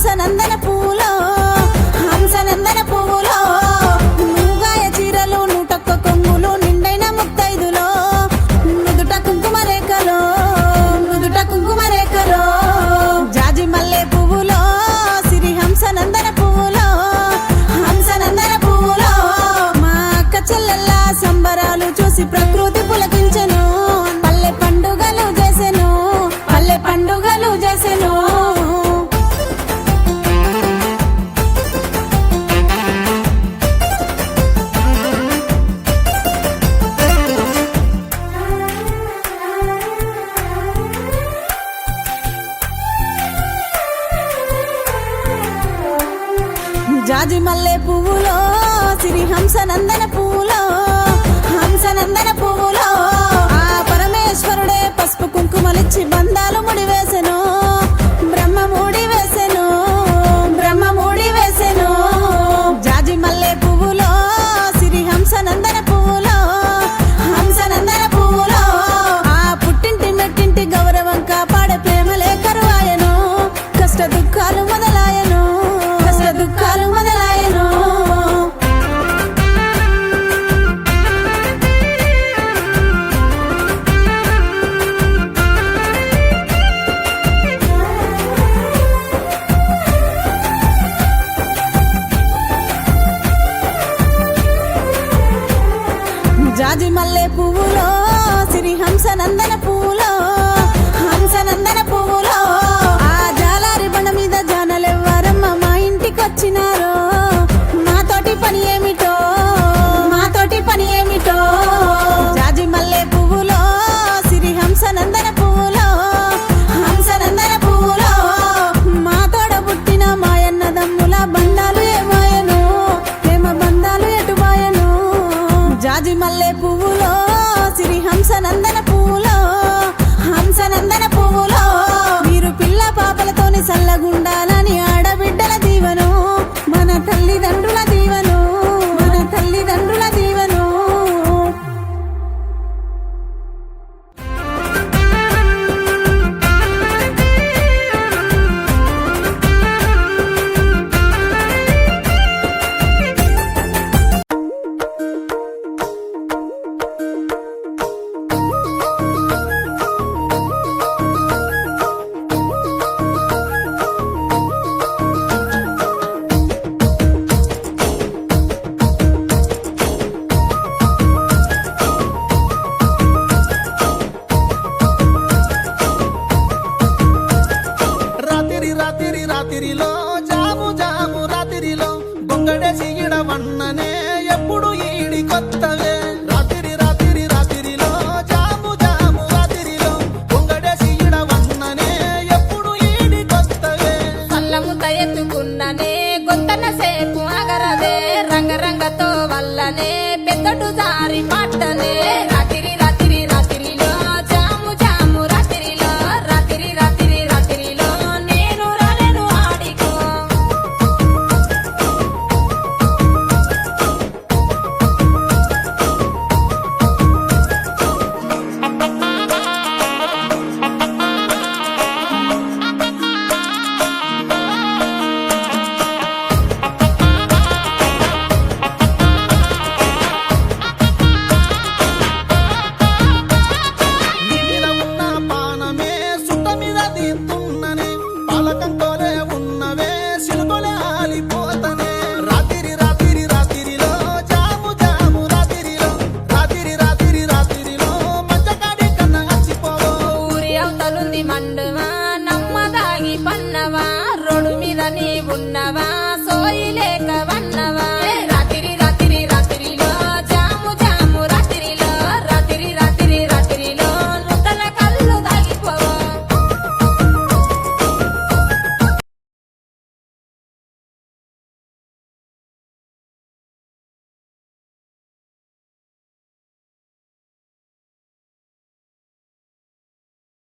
హంసనందన పూలో హంసనందన పూలో నువ్గాయ చీరలు నూటొక్క కొంగులు నిండైన ముత్తైదులో నుదుట కుంకుమ రేఖలో నుదుట కుంకుమ రేఖలో జాజి మల్లె పువ్వులో సిరి హంసనందన పూలో హంసనందన పూలో మా అక్క చెల్లెల్లా సంబరాలు చూసి ప్రకృతి పులకించెను పల్లె పండుగలు చేసెను పల్లె పండుగలు చేసెను జాజి మల్లె పువ్వులో సిరి హంసనందన పువ్వులో హంసనందన పువ్వులో ఆ పరమేశ్వరుడే పసుపు కుంకుమలిచ్చి బంధాలు ముడివేసెను బ్రహ్మ ముడి వేసెను బ్రహ్మ ముడి వేసెను జాజి మల్లె పువ్వులో సిరి హంసనందన పువ్వులో హంసనందన పువ్వులో ఆ పుట్టింటి మెట్టింటి గౌరవం కాపాడే ప్రేమలే కరువాయను కష్ట దుఃఖాలు మొదలాయను కష్ట దుఃఖాలు మొదలాయను జాజి మల్లె పువ్వులో సిరి హంసనందన పువ్వులో హంసనందన పువ్వులో ఆ జాలారి బండ మీద జానలెవ్వారమ్మ మా ఇంటికొచ్చినారో మాతోటి పని ఏమిటో మాతోటి పని ఏమిటో జాజి మల్లె పువ్వులో సిరి హంసనందన పువ్వులో హంసనందన పువ్వులో మా తోడ పుట్టిన మాయన్నదమ్ముల బంధాలు ఏమాయను ప్రేమ బంధాలు ఎటుమాయను జాజి మల్లె పువ్వులో సిరి హంసనందన పువ్వులో హంసనందన పువ్వులో మీరు పిల్ల పాపలతోని సల్లగుండాలని ఆడబిడ్డల దీవెను మన తల్లిదండ్రుల దీవెను మన తల్లిదండ్రుల దీవెను రాత్రిలో జాము జాము రాత్రిలో బొంగడేసి ఇడవన్ననే